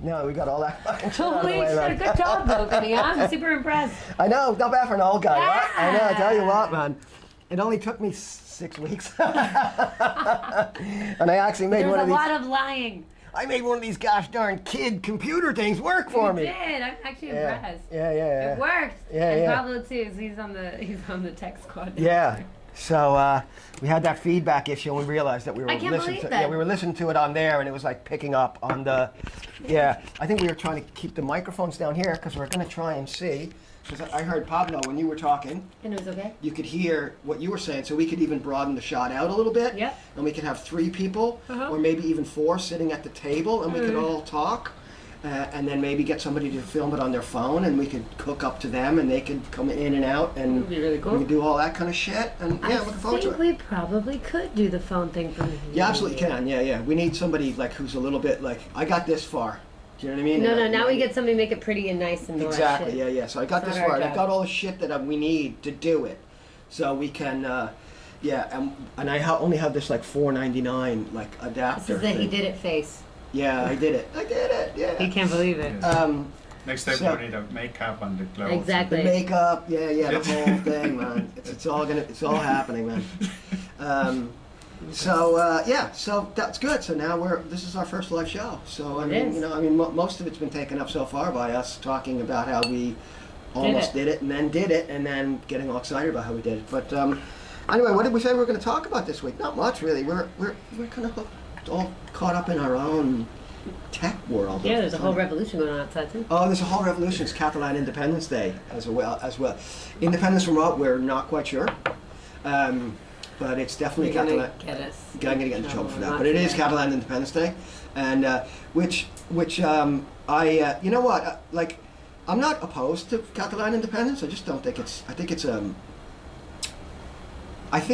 No, we got all that fucking shit out of the Holy way, shit, man. good job though, Vinny. I'm super impressed. I know, not bad for an old guy, right? I know, I tell you what, Yeah. man. It only took me 6 weeks. And I actually made There's one a of these. lot of lying. I made one of these gosh darn kid computer things work for You me. did. I'm actually Yeah. impressed. Yeah. It worked. Yeah, and yeah. Pablo too. So he's on the tech squad. now. Yeah. So we had that feedback issue and we realized that we were I can't listening believe to that. yeah, we were listening to it on there and it was like picking up on the I think we were trying to keep the microphones down here because we're going to try and see because I heard Pablo when you were talking. And it was okay. You could hear what you were saying, so we could even broaden the shot out a little bit. Yep. And we could have 3 people, or maybe even 4 sitting at the table, and we could all talk. And then maybe get somebody to film it on their phone, and we could hook up to them, and they could come in and out, and That'd be really cool. we could do all that kind of shit. And yeah, looking I forward to think it. we probably could do the phone thing from here. You absolutely can. Yeah. We need somebody like who's a little bit like I got this far. Do you know what I mean? No, And now we get somebody to make it pretty and nice and all that exactly. shit. Yeah. So I got It's this not our far. And I've job. got all the shit that we need to do it, so we can. And I only have this like $4.99 like adapter. This is the he thing. did it face. Yeah, I did it. Yeah. He can't believe it. Next time So- we need a makeup and the clothes. The Exactly. makeup, the whole thing, man. It's all happening, man. So that's good. So now this is our first live show. So I It is. mean, most of it's been taken up so far by us talking about how we almost did it and then getting all excited about how we did it. But anyway, what did we say we were going to talk about this week? Not much, really. We're kind of all caught up in our own tech world. Yeah, there's a whole revolution going on outside too. Oh, there's a whole revolution. It's Catalan Independence Day as well. Independence from what? We're not quite sure. But it's definitely You're Catalan. gonna get us. I'm gonna get in trouble for that. not But it is today. Catalan Independence Day, and which I you know what? Like, I'm not opposed to Catalan independence. I just don't think it's. I think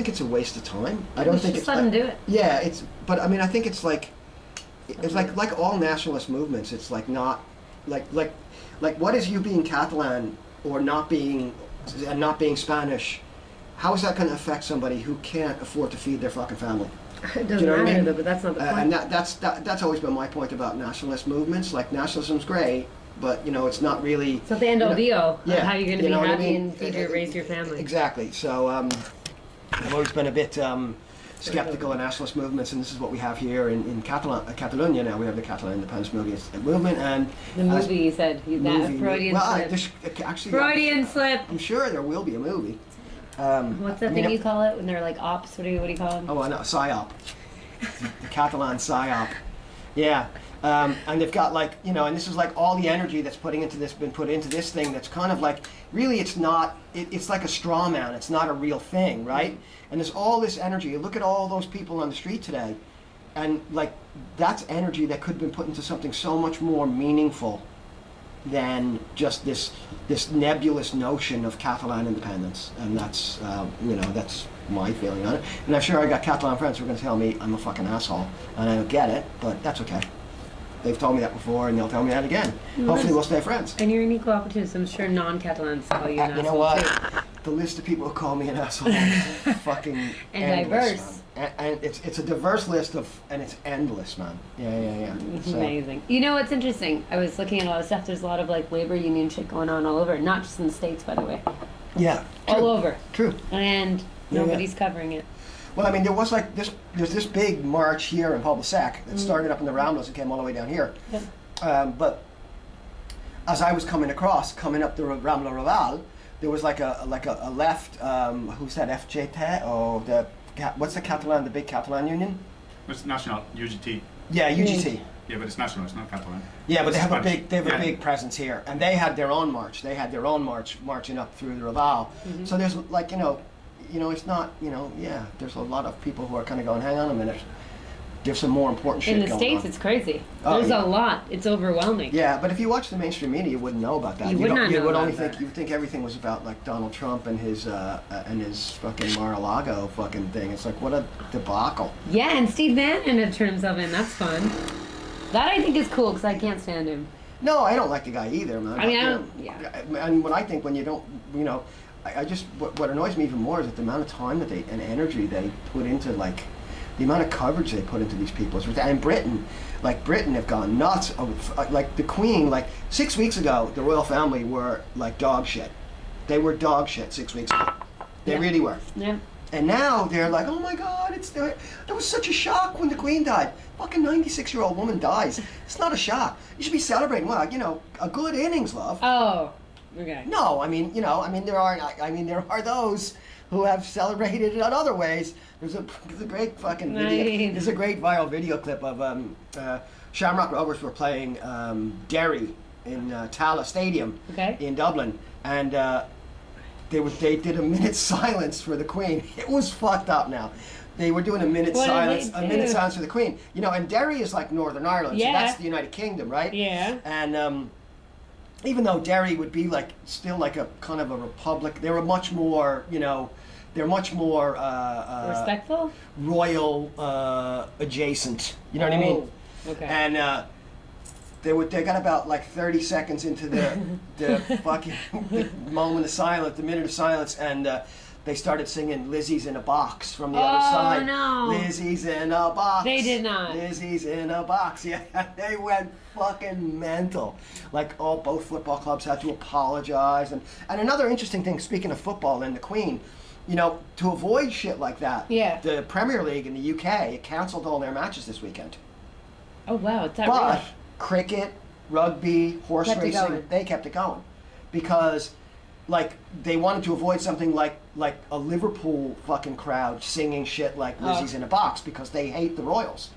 it's a waste of time. I don't think just it's. let them do it. Yeah, it's. But I mean, I think it's like all nationalist movements. It's like not like what is you being Catalan or not being Spanish? How is that going to affect somebody who can't afford to feed their fucking family? It Do doesn't you know what I matter mean? though, but that's not the point. And that's always been my point about nationalist movements. Like, nationalism's great, but it's not really. It's not the end all be all yeah, of how you're going to you be know what I happy mean? and feed your, raise your family. Exactly. So I've always been a bit skeptical of nationalist movements, and this is what we have here in Catalonia now. We have the Catalan Independence movement, and The movie you said, that Freudian slip. Actually, Freudian slip. I'm sure there will be a movie. What's that thing you call it when they're like ops? What do you call them? Oh, I know, PSYOP. The Catalan PSYOP. Yeah. And they've got and this is like all the energy that's been put into this thing that's kind of like, really it's not, it's like a straw man, it's not a real thing, right? And there's all this energy. You look at all those people on the street today, and like, that's energy that could have been put into something so much more meaningful than just this nebulous notion of Catalan independence. And that's, that's my feeling on it. And I'm sure I got Catalan friends who are going to tell me I'm a fucking asshole, and I don't get it, but that's okay. They've told me that before, and they'll tell me that again. Hopefully we'll stay friends. And you're an equal opportunist. I'm sure non-Catalans call you an You know asshole what? too. The list of people who call me an asshole is fucking And endless, diverse. man. And it's a diverse list and it's endless, man. Yeah. It's amazing. You know what's interesting? I was looking at a lot of stuff. There's a lot of like labor union shit going on all over. Not just in the States, by the way. Yeah. All over. True. And Yeah, nobody's covering it. Well, I mean, there's this big march here in Puebla Sec that started up in the Ramblas and came all the way down here. Yep. But as I was coming up the Rambla Raval, there was like a left, who's that, FJT, or what's the big Catalan union? It's national, UGT. Yeah, UGT. Yeah, but it's national, it's not Catalan. Yeah, but It's they have Spanish. a big presence here, and they had their own march. They had their own march marching up through the Raval. So there's like, it's not, there's a lot of people who are kind of going, hang on a minute, there's some more important shit In the going States, on. it's crazy. Oh, There's yeah. a lot. It's overwhelming. Yeah, but if you watch the mainstream media, you wouldn't know about that. You would not You know would about only that. think, you would think everything was about like Donald Trump and his fucking Mar-a-Lago fucking thing. It's like, what a debacle. Yeah, and Steve Bannon had turned himself in. That's fun. That I think is cool because I can't stand him. No, I don't like the guy either, man. I mean, I But, don't- yeah. And what I think when you don't, I just, what annoys me even more is that the amount of time and energy they put into, like, the amount of coverage they put into these people. In Britain, like Britain have gone nuts. Like the Queen, like 6 weeks ago, the royal family were like dog shit. They were dog shit 6 weeks ago. They really were. Yeah. And now they're like, oh my God, that was such a shock when the Queen died. Fucking 96-year-old woman dies. It's not a shock. You should be celebrating. Well, a good innings, love. Oh, okay. No, I mean, there are those who have celebrated it in other ways. There's a great fucking video. There's a great viral video clip of Shamrock Rovers were playing Derry in Tala Stadium in Dublin, and they did a minute's silence for the Queen. It was fucked up now. They were doing a minute's silence for the Queen. And Derry is like Northern Ireland, so that's the United Kingdom, right? Yeah. And even though Derry would be like still like a kind of a republic, they were much more, they're much more respectful, royal adjacent. You know what I mean? Okay. And they got about like 30 seconds into the fucking the moment of silence, the minute of silence, and they started singing "Lizzie's in a Box" from the other side. Oh no! Lizzie's in a box. They did not. Lizzie's in a box. Yeah, they went fucking mental. Like, both football clubs had to apologize. And another interesting thing, speaking of football and the Queen, to avoid shit like that, the Premier League in the UK cancelled all their matches this weekend. Oh wow, it's that But real? cricket, rugby, horse racing, they kept it going because, like, they wanted to avoid something like a Liverpool fucking crowd singing shit like Lizzie's in a Box because they hate the Royals,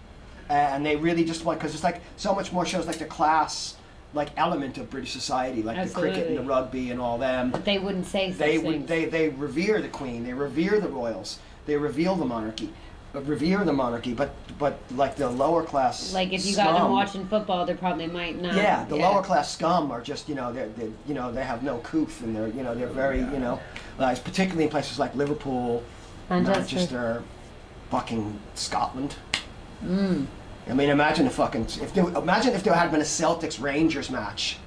and they really just want, because it's like so much more shows like the class like element of British society, like the cricket and the rugby and all them. But they wouldn't say such things. They revere the Queen, they revere the Royals, they revere the monarchy, but like the lower class. Like if you got them watching football, they probably might not. Yeah, the lower class scum are just they have no couth, and they're very particularly in places like Liverpool, Manchester, fucking Scotland. I mean, imagine if there had been a Celtics Rangers match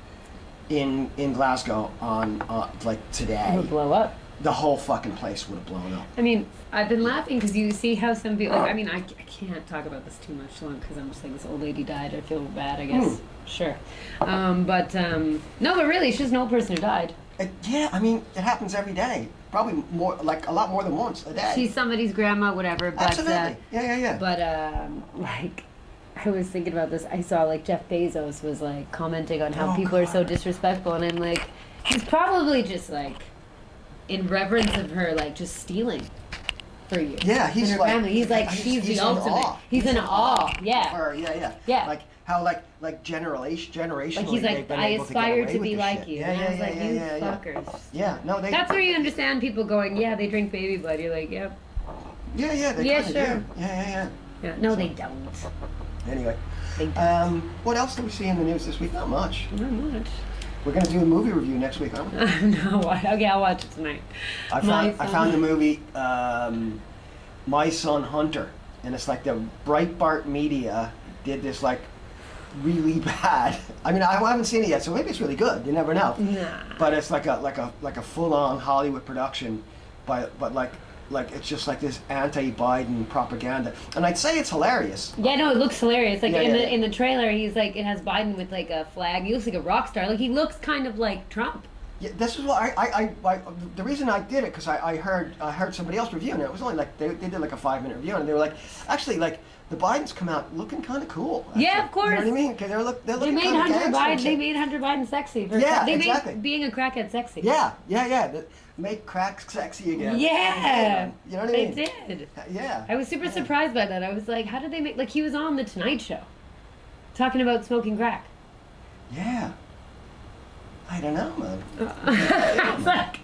in Glasgow on like today. It would blow up. The whole fucking place would have blown up. I mean, I've been laughing because you see how some people. I mean, I can't talk about this too much long because I'm just like, this old lady died. I feel bad, I guess. Sure. No, but really, she's an old person who died. Yeah, I mean, it happens every day. Probably more, like a lot more than once a day. She's somebody's grandma, whatever. But, absolutely. Yeah. But like, I was thinking about this. I saw like Jeff Bezos was like commenting on how people are so disrespectful, and I'm like, he's probably just like, in reverence of her, like just stealing for you. Yeah, he's and her like, family. He's like, she's the ultimate. Awe. He's in awe. Yeah. Yeah. Like how like generationally. Like he's like, I aspire to be like you. And I was like, you fuckers. Yeah, no, they. That's where you understand people going, yeah, they drink baby blood. You're like, yep. Yeah, they yeah, kind of sure. do. Yeah. No, they don't. Anyway, They don't. what else did we see in the news this week? Not much. Not much. We're gonna do a movie review next week, aren't we? No, okay, I'll watch it tonight. I found the movie My Son Hunter, and it's like the Breitbart Media did this like really bad. I mean, I haven't seen it yet, so maybe it's really good. You never know. Nah. But it's like a full-on Hollywood production, but like it's just like this anti-Biden propaganda, and I'd say it's hilarious. Yeah, no, it looks hilarious. Like in the trailer, he's like, it has Biden with like a flag. He looks like a rock star. Like he looks kind of like Trump. Yeah, this is what I the reason I did it, because I heard somebody else reviewing it. It was only like they did like a 5-minute review, and they were like, actually, like the Bidens come out looking kind of cool. Actually. Yeah, of course. You know what I mean? Because they're looking They made kind of Hunter gangster. Biden. They made Hunter Biden sexy. They made being a crackhead sexy. Yeah. Make crack sexy again. Yeah. You know what I mean? They did. Yeah. I was super surprised by that. I was like, how did they make? Like he was on the Tonight Show, talking about smoking crack. Yeah. I don't know, man. I was like,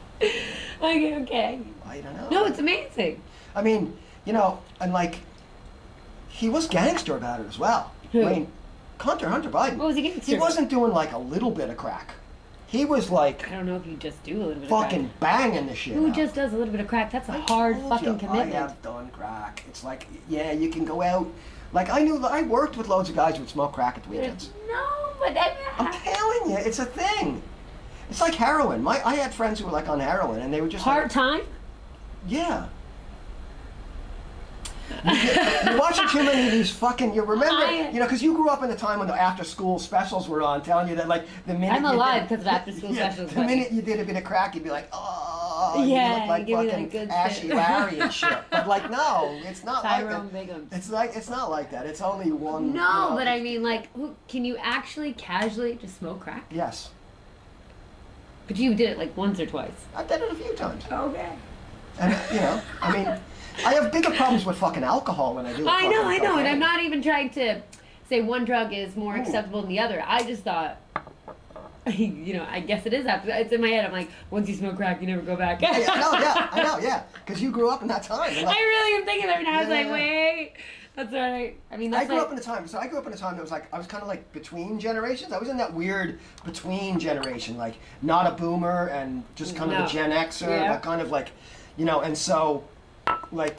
okay. I don't know. No, it's amazing. I mean, and like, he was gangster about it as well. Who? I mean, Hunter Biden. What was he gangster He about? wasn't doing like a little bit of crack. He was like I don't know if you just do a little bit fucking of crack. banging the shit Who out. just does a little bit of crack? That's a I hard told fucking you, commitment. I have done crack. It's like, yeah, you can go out. Like I worked with loads of guys who would smoke crack at the weekends. No, but I'm telling you, it's a thing. It's like heroin. I had friends who were like on heroin, and they were just part like, time. yeah. You're watching too many of these fucking. You remember, because you grew up in the time when the after-school specials were on, telling you that like the minute I'm alive because of after-school specials. The minute you did a bit of crack, you'd be like, oh, yeah, you look like fucking good Ashy shit. Larry and shit. But like, no, it's not Tyrone like that. Biggums. It's not like that. It's only one. No, but I mean, like, can you actually casually just smoke crack? Yes. But you did it like once or twice. I've done it a few times. Okay. And I mean, I have bigger problems with fucking alcohol than I do with I know, and cocaine. I'm not even trying to say one drug is more Ooh. acceptable than the other. I just thought, I guess it is after. It's in my head. I'm like, once you smoke crack, you never go back. I know, yeah. Because you grew up in that time. And I really am thinking of it now. I was like, Yeah. wait, that's right. I mean, that's I grew like, up in a time. So I grew up in a time that was like I was kind of like between generations. I was in that weird between generation, like not a boomer and just kind of a Gen Xer, Yeah. like kind of like, and so, like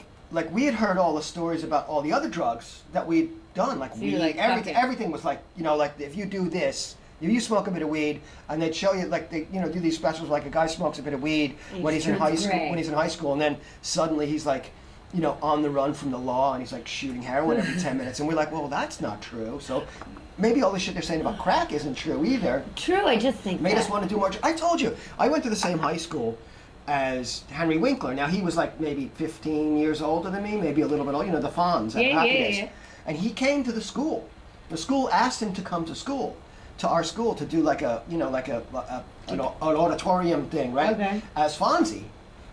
we had heard all the stories about all the other drugs that we'd done, like So weed, you're like, everything. fuck it. Everything was like, like if you do this. If you smoke a bit of weed, and they'd show you like they, do these specials like a guy smokes a bit of weed when he's in high school. gray. When he's in high school, and then suddenly he's like, on the run from the law, and he's like shooting heroin every 10 minutes, and we're like, well, that's not true. So maybe all the shit they're saying about crack isn't true either. True, I just think Made that. us want to do more. I told you, I went to the same high school as Henry Winkler. Now he was like maybe 15 years older than me, maybe a little bit older. The Fonz at Happy Days. Yeah. And he came to the school. The school asked him to come to school. To our school to do like an auditorium thing, right? Okay. As Fonzie,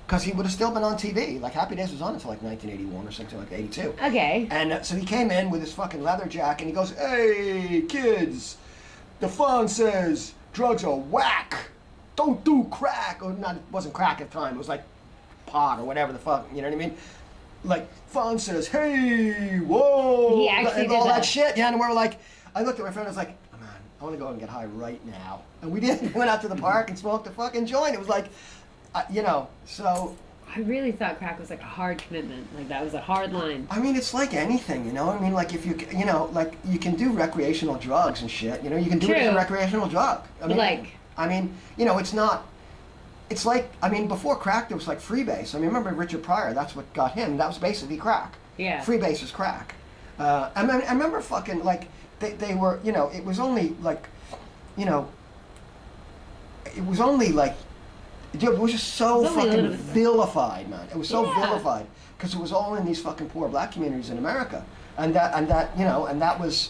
because he would have still been on TV. Like Happy Days was on until like 1981 or something like 82. Okay. And so he came in with his fucking leather jacket and he goes, "Hey kids, the Fonz says drugs are whack. Don't do crack." Or not, it wasn't crack at the time. It was like pot or whatever the fuck. You know what I mean? Like Fonz says, "Hey, whoa," He actually and did all that that. shit. Yeah, and we were like, I looked at my friend. I was like, I want to go out and get high right now. And we did. We went out to the park and smoked a fucking joint. It was like, so. I really thought crack was like a hard commitment. Like that was a hard line. I mean, it's like anything, I mean, like if you, like you can do recreational drugs and shit. You can do it as a True. recreational drug. I mean, it's not. It's like, before crack there was like freebase. Remember Richard Pryor? That's what got him. That was basically crack. Yeah. Freebase is crack. I remember fucking like. They were, it was only like, it was only like, dude, it was just so It was only a fucking little bit. vilified, man. It was so Yeah. vilified because it was all in these fucking poor black communities in America, and that was,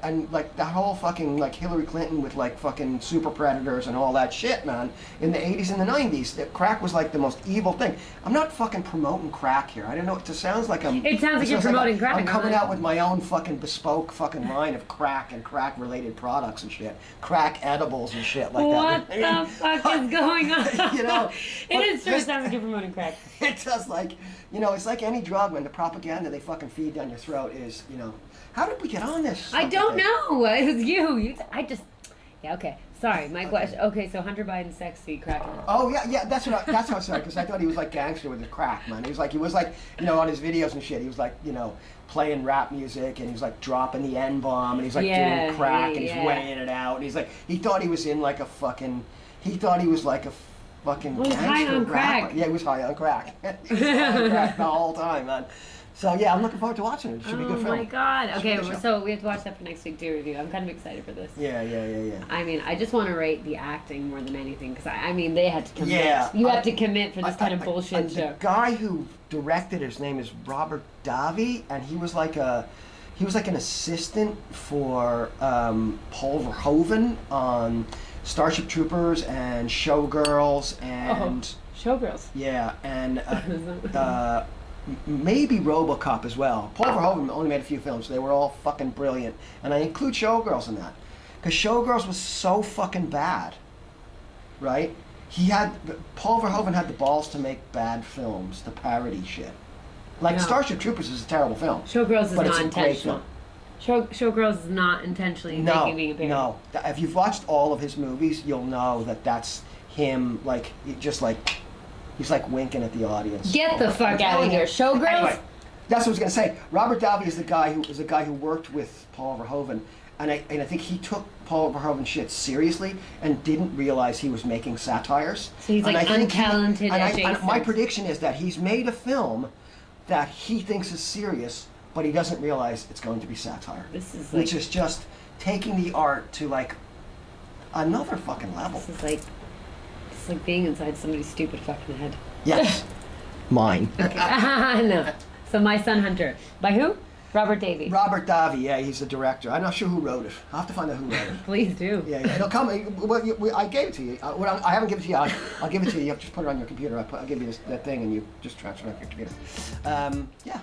and like that whole fucking like Hillary Clinton with like fucking super predators and all that shit, man. In the 80s and the 90s, that crack was like the most evil thing. I'm not fucking promoting crack here. I don't know. It just sounds like I'm. It sounds like you're sounds promoting crack. I'm coming out with my own fucking bespoke fucking line of crack and crack related products and shit, crack edibles and shit like What that. the fuck is going on? It is true. It this- sounds like you're promoting crack. It does like, it's like any drug, man. The propaganda they fucking feed down your throat is, how did we get on this? I don't fucking thing? know. It was you. Yeah. Okay. Sorry. My question. Okay. So Hunter Biden's sexy cracking. Oh yeah. That's how I started because I thought he was like gangster with his crack, man. He was like, on his videos and shit. He was like, playing rap music and he was like dropping the N-bomb and he's like Yeah, doing crack and he's yeah. weighing it out and he's like, he thought he was like a fucking Well, he's gangster high on rapper. crack. Yeah, he was high on crack. He was high on crack the whole time, man. So yeah, I'm looking forward to watching it. It should be a good film. Oh my god. Should be a Okay. good show. So we have to watch that for next week to review. I'm kind of excited for this. Yeah. I mean, I just want to rate the acting more than anything because I mean they had to commit. Yeah, You have to commit for this kind of bullshit the show. guy who directed his name is Robert Davi, and he was like an assistant for Paul Verhoeven on Starship Troopers and Showgirls and Showgirls. yeah, and maybe RoboCop as well. Paul Verhoeven only made a few films, so they were all fucking brilliant, and I include Showgirls in that because Showgirls was so fucking bad, right? Paul Verhoeven had the balls to make bad films, to parody shit. Like No. Starship Troopers is a terrible film. Showgirls is But it's not a great intentional. Showgirls is not intentionally making being a parody. No. If you've watched all of his movies, you'll know that that's him. Like he's like winking at the audience. Get the fuck out of here, Showgirls. Anyway, that's what I was gonna say. Robert Davi is the guy who worked with Paul Verhoeven, and I think he took Paul Verhoeven shit seriously and didn't realize he was making satires. So he's And like I think untalented and adjacent. my prediction is that he's made a film that he thinks is serious, but he doesn't realize it's going to be satire. This is which is just taking the art to like another fucking level. This is like, it's like being inside somebody's stupid fucking head. Yes. Mine. No. So My Son Hunter. By who? Robert Davi. Robert Davi, yeah, he's the director. I'm not sure who wrote it. I'll have to find out who wrote it. Please do. Yeah, it'll come. Well, I gave it to you. I haven't given it to you. I'll give it to you. You have to just put it on your computer. I'll give you that thing, and you just transfer it on your computer. Yeah.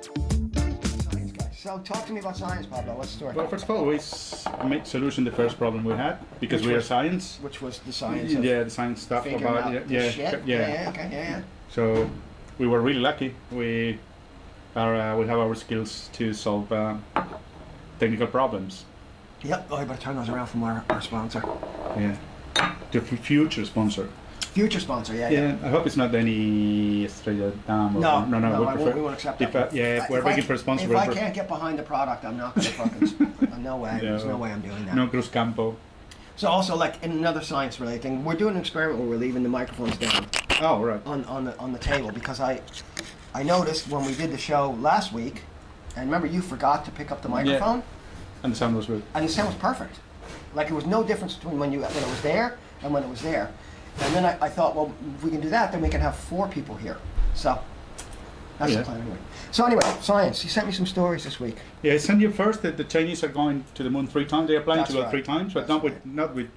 Science guy. So talk to me about science, Pablo. What's the story? Well, first of all, we made solution the first problem we had because Which we are was- science. Which was the science of Yeah, the science stuff figuring about out the shit? yeah. Okay, yeah. So we were really lucky. We have our skills to solve technical problems. Yep. Oh, I better turn those around from our sponsor. Yeah. The future sponsor. Future sponsor, yeah. Yeah. I hope it's not any Estrella Damm. No, We we won't accept if, that. if we're begging for a sponsor, If I can't get behind the product, I'm not going to fucking. No way. There's no way I'm doing that. No Cruz Campo. So also, like in another science-related thing, we're doing an experiment where we're leaving the microphones down Oh, right. on the table because I noticed when we did the show last week, and remember you forgot to pick up the microphone, And the sound was good. and the sound was perfect. Like it was no difference between when it was there and when it was there. And then I thought, well, if we can do that, then we can have 4 people here. So that's the plan anyway. So anyway, science. You sent me some stories this week. Yeah, I sent you first that the Chinese are going to the moon 3 times. They are planning That's to go right. 3 times, but That's not with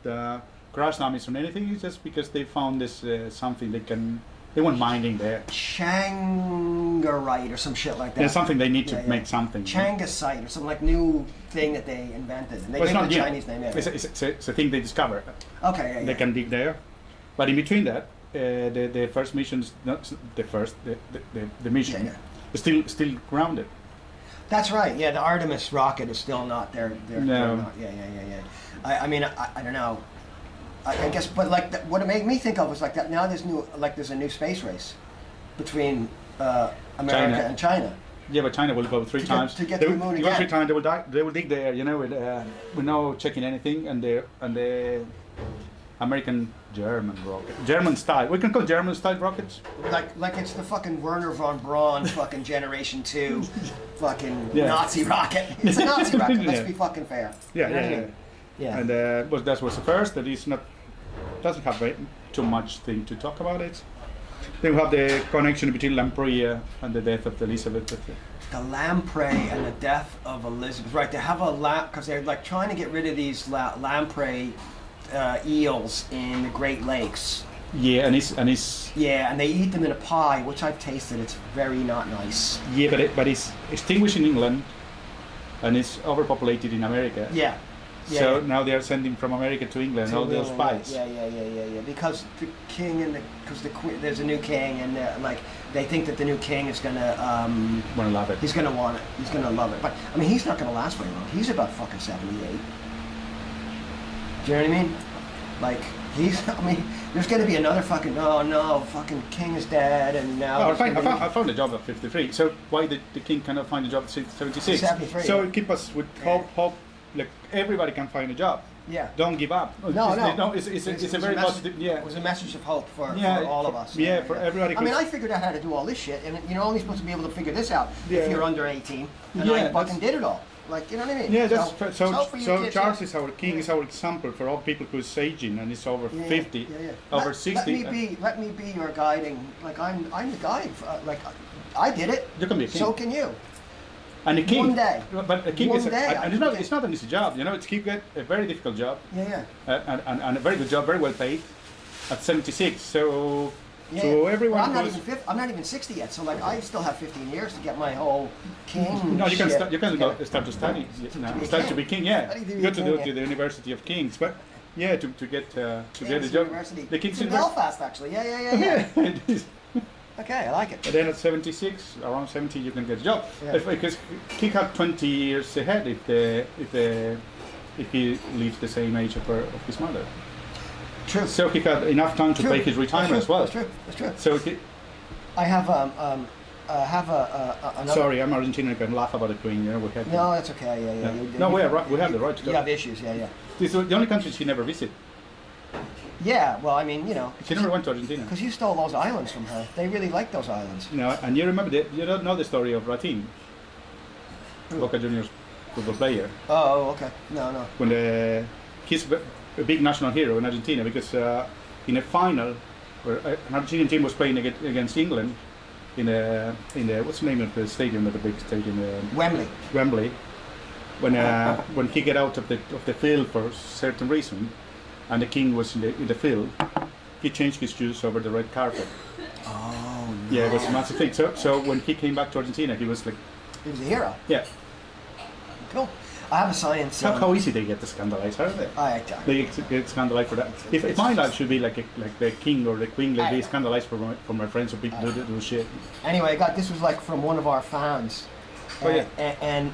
crash dummies or anything. It's just because they found this something they want mining there. Changarite or some shit like that. There's something they need to Yeah. make something. Changasite or some like new thing that they invented. And they Well, it's gave not it a new. Chinese name. Yeah. It's a thing they discovered. Okay, yeah, They yeah. can dig there, but in between that, the first mission's not the first. The mission Yeah, is still grounded. That's right. Yeah, the Artemis rocket is still not there. They're not. Yeah. I mean, I don't know. I guess, but like what it made me think of was like that. Now there's a new space race between America and China. Yeah, but China will go 3 times. To get they to will the moon go again. 3 times. They will die. They will dig there. You know, with no checking anything, and the American German rocket, German style. We can call German style rockets. Like it's the fucking Werner von Braun fucking Generation 2 fucking Yeah. Nazi rocket. It's a Nazi rocket. Let's Yeah. be fucking fair. Yeah, You know what I yeah, mean? Yeah. And that was the first. That is not doesn't have too much thing to talk about it. Then we have the connection between Lamprey and the death of Elizabeth. The lamprey and the death of Elizabeth. Right, they have because they're like trying to get rid of these lamprey eels in the Great Lakes. Yeah, and it's Yeah, and they eat them in a pie, which I've tasted. It's very not nice. yeah, but it's extinguished in England, and it's overpopulated in America. Yeah. So now they are sending from America to England all those spies. Yeah. Because the king and because the queen, there's a new king, and like they think that the new king is gonna. Wanna love it. He's gonna want it. He's gonna love it. But I mean, he's not gonna last very long. He's about fucking 78. Do you know what I mean? Like he's. I mean, there's gonna be another fucking. Oh no, fucking king is dead, and now. Oh, there's gonna be- I found a job at 53. So why did the king cannot find a job at 76? 73, So yeah. it keep us with hope. Like everybody can find a job. Yeah. Don't give up. No. It's a was very message, positive. Yeah. It was a message of hope for all of us. Yeah, for everybody. I mean, I figured out how to do all this shit, and you're only supposed to be able to figure this out Yeah. if you're under 18. And Yeah, I that's- fucking did it all. Like, you know what I mean? Yeah, that's so for you so kids, Charles yeah. is our king, is our example for all people who's aging and is over Yeah, 50, yeah. over Let 60. Let me be your guiding. Like I'm the guide. Like I did it. You can be a king. So can you. And the king, One day. But a king One is, day, and it's not an easy job. You know, it's a very difficult job, Yeah. and a very good job, very well paid, at 76. So, Yeah. so everyone Well, goes. I'm not even 60 yet. So like I still have 15 years to get my whole king. No, you can shit. start. You can go start to study. Start to be king. Yeah, Study to be you go to king, to the University of Kings, but yeah, to get a King's job. University. The King's in University. Belfast, actually. Yeah. It is. Okay, I like it. But then at 76, around 70, you can get a job. Yeah. Because King had 20 years ahead if he lives the same age of his mother. True. So he had enough time to pay his retirement as well. That's true. So I have have another. Sorry, I'm Argentinian. I can laugh about the Queen. You know, we have. No, that's okay. Yeah, yeah. Yeah. No, we have right. We have the right to You go. have issues. Yeah, yeah. This is the only country she never visited. Yeah. Well, I mean, She never went to Argentina. because you stole those islands from her. They really like those islands. You know, and you remember you don't know the story of Ratin, Boca Juniors football player. Oh, okay. No, no. When he's a big national hero in Argentina because in a final where an Argentinian team was playing against England in the what's the name of the stadium, the big stadium? Wembley. Wembley. When he get out of the field for a certain reason, and the king was in the field, he changed his shoes over the red carpet. Oh, no. Yeah, it was a massive thing. So when he came back to Argentina, he was like, He was a hero. yeah. Cool. I have a science. How easy they get to scandalize, aren't they? They get scandalized for that. If my life should be like the king or the queen, like they scandalized for my friends or people do shit. Anyway, this was like from one of our fans. Oh, yeah. And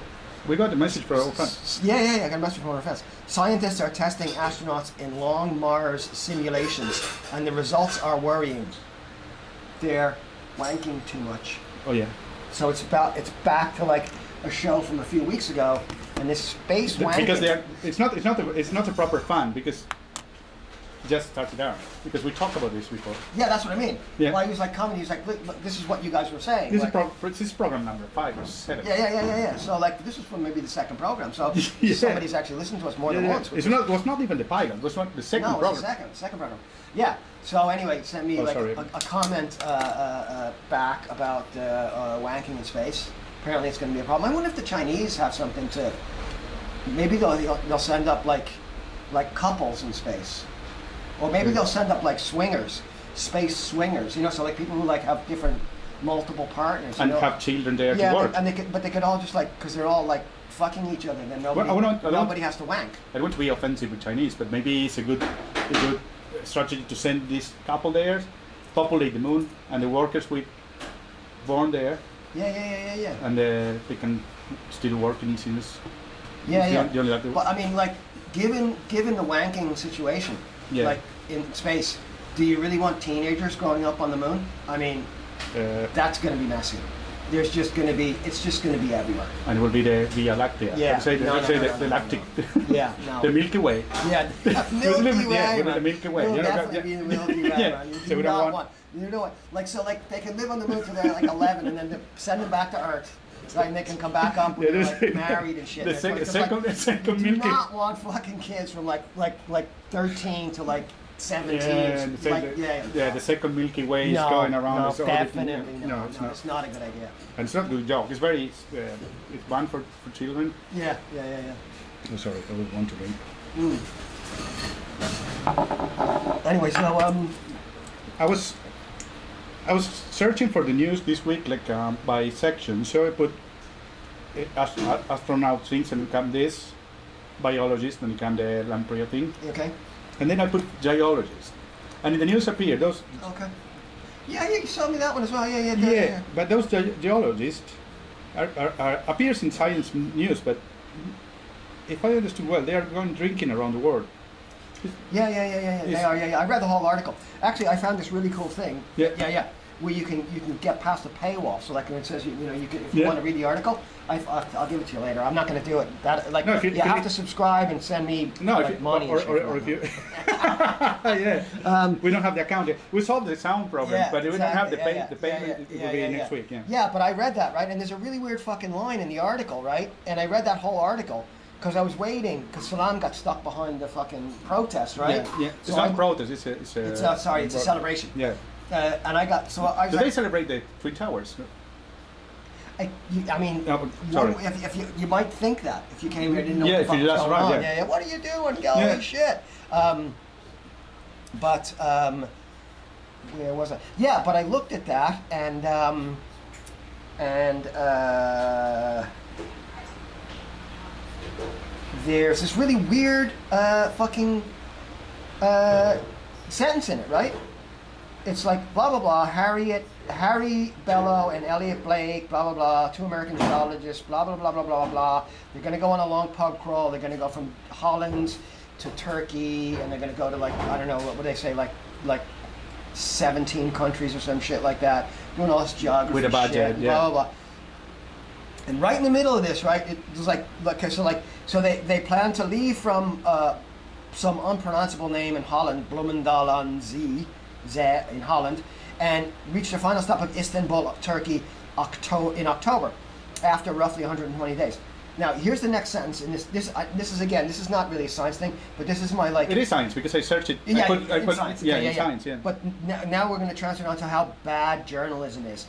We got the message for our fans. yeah, I got a message from one of our fans. Scientists are testing astronauts in long Mars simulations, and the results are worrying. They're wanking too much. Oh yeah. So it's back to like a show from a few weeks ago, and this space wanking. Because it's not a proper fan because it just started out because we talked about this before. Yeah, that's what I mean. Yeah. Well, he was like coming. He was like, look, this is what you guys were saying. This like, is program number 5 or 7. Yeah. So like this is from maybe the second program. So Yeah. somebody's actually listened to us more than once. It was not even the pilot. It was not the second No, program. it's the second program. Yeah. So anyway, he sent me a comment back about wanking in space. Apparently, it's going to be a problem. I wonder if the Chinese have something to. Maybe they'll send up like couples in space, or maybe they'll send up like swingers, space swingers. So like people who like have different multiple partners. And have children there to work. And they could all just like because they're all like fucking each other. Then nobody has to wank. I don't want to be offensive with Chinese, but maybe it's a good strategy to send this couple there, populate the moon, and the workers will born there. Yeah. And they can still work in Sinus. Yeah. But I mean, like, given the wanking situation, like in space, do you really want teenagers growing up on the moon? I mean, that's going to be messy. It's just going to be everywhere. And it will be the Via Lactea. Yeah. The lactic. Yeah. No. The Milky Way. Yeah. Milky Way. The Milky Way. We'll definitely be in the Milky Way. Yeah. Man. So we don't want. You know what? Like they can live on the moon till they're like 11, and then they send them back to Earth. Right, and they can come back up when they're like married and shit. The second do Milky. not want fucking kids from like 13 to like 17. The second Milky Way is going around. No, definitely no, it's not. It's not a good idea. And it's not a good joke. It's very. It's banned for children. Yeah. Oh, sorry, I would want to drink. Anyway, so I was searching for the news this week, like by section. So I put astronaut things and become this, biologist and become the Lamprey thing. Okay. And then I put geologist, and in the news appear those. Okay. Yeah, you showed me that one as well. Yeah. Yeah, but those geologists are appears in science news, but if I understood well, they are going drinking around the world. Yeah. They are. Yeah. I read the whole article. Actually, I found this really cool thing. Yeah. Where you can get past the paywall. So like when it says you can if you want to read the article, I'll give it to you later. I'm not going to do it. You have to subscribe and send me money. Or if you. We don't have the account yet. We solved the sound problem, but we don't have the payment. It will be next week. Yeah. Yeah, but I read that right, and there's a really weird fucking line in the article, right? And I read that whole article. Because I was waiting, because Salam got stuck behind the fucking protest, right? Yeah. It's not protest. It's a celebration. Yeah. And I got Do they celebrate the Twin Towers? I mean, sorry. If you might think that if you came here and didn't know what the fuck was that's going right, on. Yeah. What are you doing? Holy shit. Where was I? Yeah, but I looked at that and there's this really weird fucking sentence in it, right? It's like blah blah blah. Harry Bellow and Elliot Blake, blah blah blah. 2 American geologists, blah blah blah blah blah blah. They're going to go on a long pub crawl. They're going to go from Holland to Turkey, and they're going to go to like I don't know what would they say like 17 countries or some shit like that, doing all this geography With a budget, shit, and yeah. blah blah blah. And right in the middle of this, right, it was so they plan to leave from some unpronounceable name in Holland, Bloemendaal aan Zee in Holland, and reach their final stop of Istanbul, Turkey, in October, after roughly 120 days. Now, here's the next sentence, and this is not really a science thing, but this is my like. It is science because I searched it. Yeah, I put science. yeah, Okay, in science, yeah. But now we're going to transfer it on to how bad journalism is.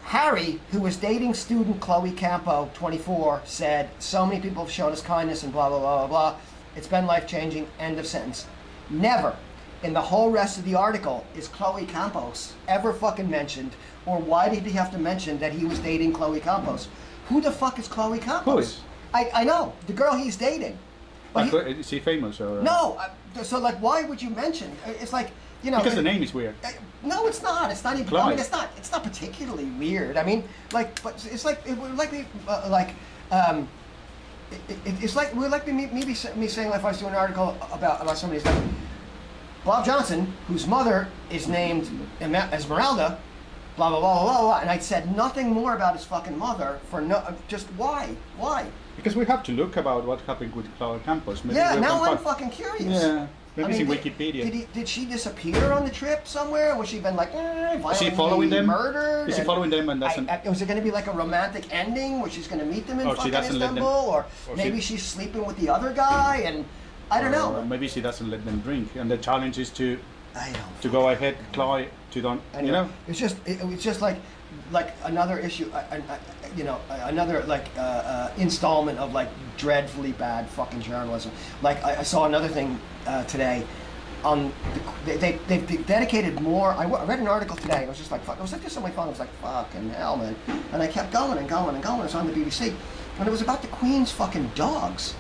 Harry, who was dating student Chloe Campos, 24, said, "So many people have shown us kindness and blah blah blah blah blah. It's been life changing." End of sentence. Never, in the whole rest of the article, is Chloe Campos ever fucking mentioned, or why did he have to mention that he was dating Chloe Campos? Who the fuck is Chloe Campos? Who is? I know the girl he's dating. But Is he famous or? no, so like, why would you mention? It's like, you know. Because the name is weird. No, it's not. It's not even. Chloe. I mean, it's not particularly weird. I mean, like, but it's like it would like it's like me saying, if I was doing an article about somebody's like Bob Johnson, whose mother is named Esmeralda, blah blah blah blah blah, and I said nothing more about his fucking mother for just why? Because we have to look about what happened with Chloe Campos. Maybe Yeah, we now can I'm find- fucking curious. Yeah, maybe it's in did- Wikipedia. Did she disappear on the trip somewhere? Was she been like Is she following violently them? murdered? Is she following them and doesn't? Was it going to be like a romantic ending where she's going to meet them in Or she fucking doesn't let them- Istanbul, or or maybe she- she's sleeping with the other guy, and I don't Or know. maybe she doesn't let them drink, and the challenge is to I don't. go ahead, Chloe, to don't, Anyway, you know. it's just like another issue, another installment of like dreadfully bad fucking journalism. Like I saw another thing today. They've dedicated more. I read an article today. It was just like fuck. It was like just on my phone. It was like fucking hell, man. And I kept going and going and going. It was on the BBC, and it was about the Queen's fucking dogs.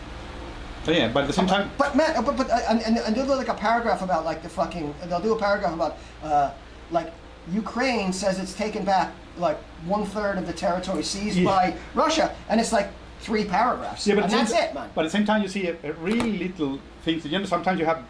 So yeah, but at the same time, But man, and they'll do like a paragraph about like the fucking. They'll do a paragraph about like Ukraine says it's taken back like 1/3 of the territory seized by Russia, and it's like 3 paragraphs. yeah, but and at the that's same- it, man. But at the same time, you see a really little things. You know, sometimes you have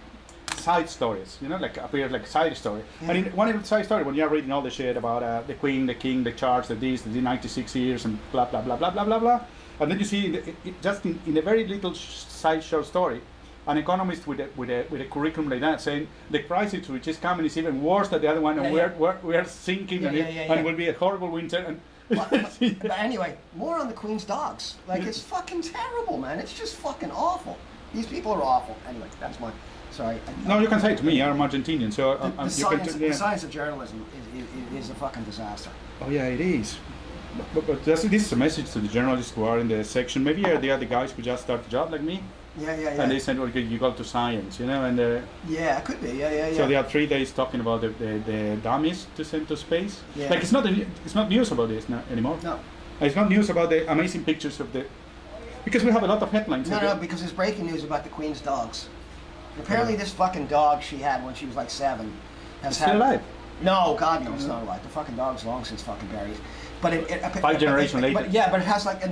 side stories. You know, like appear like side story. Yeah. And in one of the side story, when you're reading all the shit about the Queen, the King, the Charge, the 96 years, and blah blah blah blah blah blah blah, and then you see just in a very little side short story, an economist with a curriculum like that saying the crisis which is coming is even worse than the other one, and we're sinking, Yeah, and yeah. it will be a horrible winter. And But anyway, more on the Queen's dogs. Like, it's fucking terrible, man. It's just fucking awful. These people are awful. Anyway, that's my. Sorry. no, you can say it to me. I'm Argentinian, so The science of journalism is a fucking disaster. Oh yeah, it is. But this is a message to the journalists who are in the section. Maybe the other guys who just start the job like me, Yeah. and they said, "Okay, you go to science," you know. And Yeah, it could be. Yeah. so they have 3 days talking about the dummies to send to space. Yeah. Like it's not news about this now anymore. No. It's not news about the amazing pictures of the, because we have a lot of headlines. No, because there's breaking news about the Queen's dogs. Apparently, this fucking dog she had when she was like 7 has It's still alive. No, God, no, it's not alive. The fucking dog's long since fucking buried. But it 5 generations later. But yeah, but it has like, and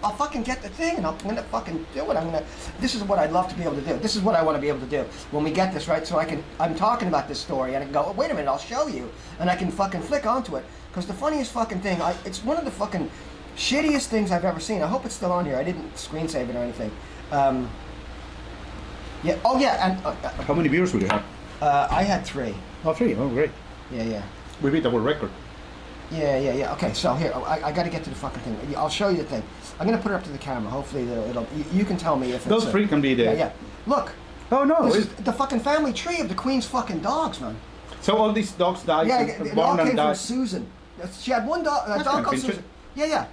I'll fucking get the thing, and I'm gonna fucking do it. This is what I'd love to be able to do. This is what I want to be able to do when we get this right. So I'm talking about this story, and I can go, oh, wait a minute, I'll show you, and I can fucking flick onto it. Because the funniest fucking thing, it's one of the fucking shittiest things I've ever seen. I hope it's still on here. I didn't screen save it or anything. Yeah. Oh yeah, and How many viewers would you have? I had 3. Oh, 3. Oh, great. Yeah. We beat our record. Yeah. Okay, so here, I got to get to the fucking thing. I'll show you the thing. I'm going to put it up to the camera. Hopefully, you can tell me if it's... Those 3 can be there. Yeah. Look. Oh no. This is the fucking family tree of the Queen's fucking dogs, man. So all these dogs died. Yeah, it all born came and from died. Susan. She had one dog, a That's dog kind of called Susan. interesting. Yeah.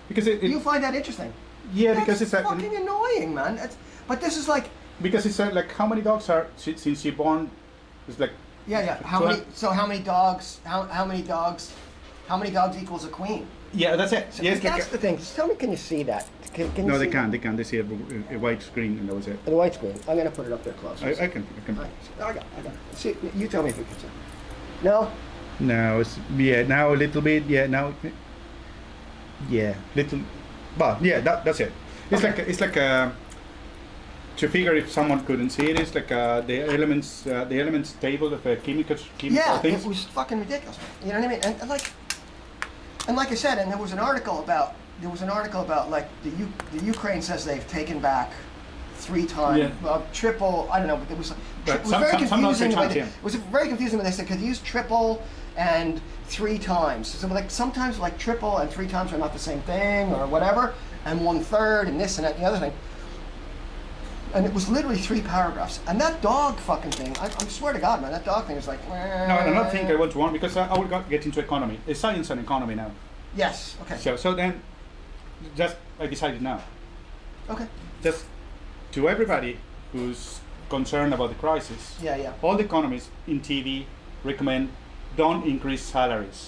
Because You find that interesting? yeah, That's because it's fucking annoying, man. But this is like... because it's like how many dogs are since she born? It's like Yeah. How many dogs? How many dogs? How many dogs equals a queen? yeah, that's it. So Yes, that's the thing. Just tell me, can you see that? Can you no, see they can't. They can't. They see a white screen, and that was it. The white screen. I'm gonna put it up there close. I can. I got it. See, you tell me if you can see. No? Now it's now a little bit. Yeah, now. Yeah, little. But yeah, that's it. It's Okay. like to figure if someone couldn't see it, is like the elements table of chemical Yeah, things. it was fucking ridiculous. You know what I mean? And like I said, and there was an article about like the Ukraine says they've taken back 3 times, triple. I don't know, but it was very confusing. It was very confusing when they said could use triple and 3 times. So like sometimes like triple and 3 times are not the same thing or whatever, and 1/3 and this and that and the other thing. And it was literally 3 paragraphs. And that dog fucking thing, I swear to God, man, that dog thing is like. No, I don't think I want to warn because I will get into economy. It's science and economy now. Yes. Okay. So then, just I decided now. Okay. Just to everybody who's concerned about the crisis. Yeah. All the economists in TV recommend don't increase salaries.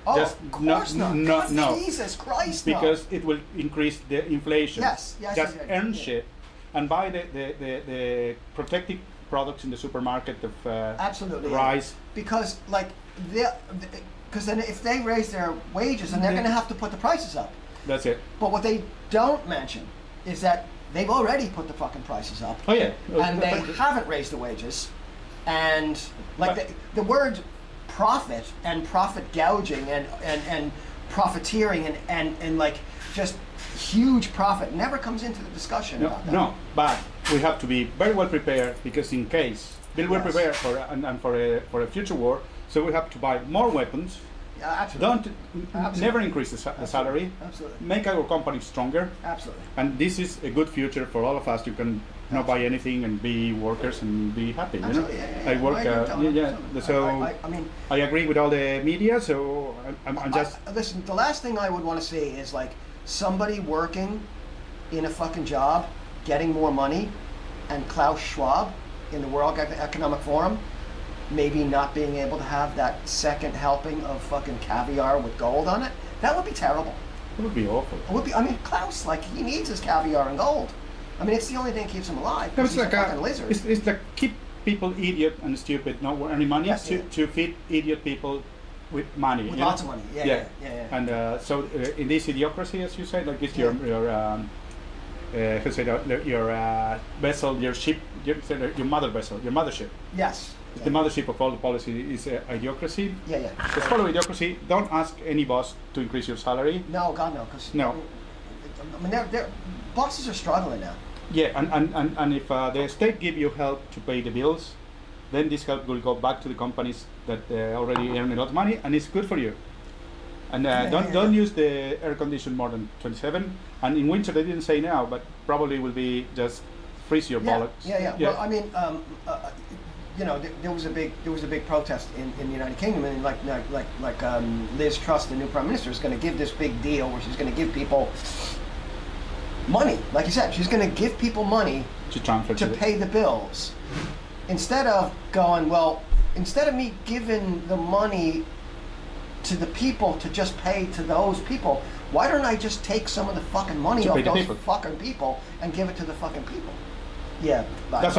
Oh, Just of course not. No. Jesus Christ, Because it will increase the inflation. Yes. Just earn shit and buy the protective products in the supermarket of absolutely rice. Because like because then if they raise their wages, then they're going to have to put the prices up. That's it. But what they don't mention is that they've already put the fucking prices up. Oh yeah. And they haven't raised the wages. And like the word profit and profit gouging and profiteering and like just huge profit never comes into the discussion about that. No, but we have to be very well prepared because in case we're prepared for a future war, so we have to buy more weapons. Yeah, absolutely. Never increase the salary. Absolutely. Make our company stronger. Absolutely. And this is a good future for all of us. You can not buy anything and be workers and be happy. You know? Yeah. I work. So I mean, I agree with all the media. So I'm just listen. The last thing I would want to see is like somebody working in a fucking job, getting more money, and Klaus Schwab in the World Economic Forum maybe not being able to have that second helping of fucking caviar with gold on it. That would be terrible. it would be awful. It would be. I mean, Klaus, like, he needs his caviar and gold. I mean, it's the only thing that keeps him alive. No, it's He's like a fucking lizard. It's like keep people idiot and stupid, not earning money, Yes, to feed idiot people with money. With you lots know? of money. Yeah. And so in this idiocracy, as you said, like it's your your vessel, your ship, your mother vessel, your mothership. Yes. The mothership of all the policy is idiocracy. Yeah. Just follow idiocracy. Don't ask any boss to increase your salary. No, God, no. Cause, No. I mean, they're, bosses are struggling now. Yeah, and if the state give you help to pay the bills, then this help will go back to the companies that already earn a lot of money, and it's good for you. And don't use the air condition more than 27. And in winter, they didn't say now, but probably will be just freeze your bollocks. Yeah. Well, I mean, you know, there was a big protest in the United Kingdom, and like Liz Truss, the new prime minister, is going to give this big deal where she's going to give people money. Like you said, she's going to give people money to pay the bills, instead of going, well, instead of me giving the money to the people to just pay to those people, why don't I just take some of the fucking money off those fucking people and give it to the fucking people? Yeah, that's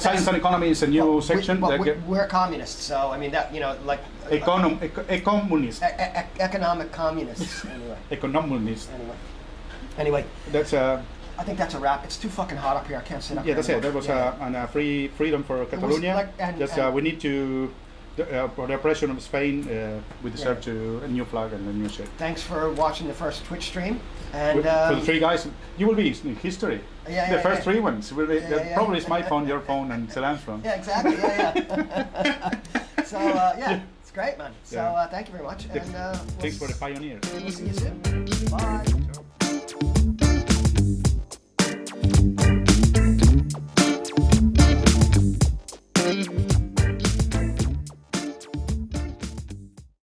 science and economy is a new section. We're communists, so I mean that, you know, like communist. Economic communists. Anyway. Economist. Anyway. That's I think that's a wrap. It's too fucking hot up here. I can't sit up here. Yeah, that's it. That was a freedom for Catalonia. We need to. For the oppression of Spain, we deserve to a new flag and a new shit. Thanks for watching the first Twitch stream. And for the 3 guys, you will be in history. The first 3 ones will be. Probably it's my phone, your phone, and Selan's phone. Yeah, exactly. So it's great, man. So thank you very much. And thanks for the pioneers. We'll see you soon. Bye.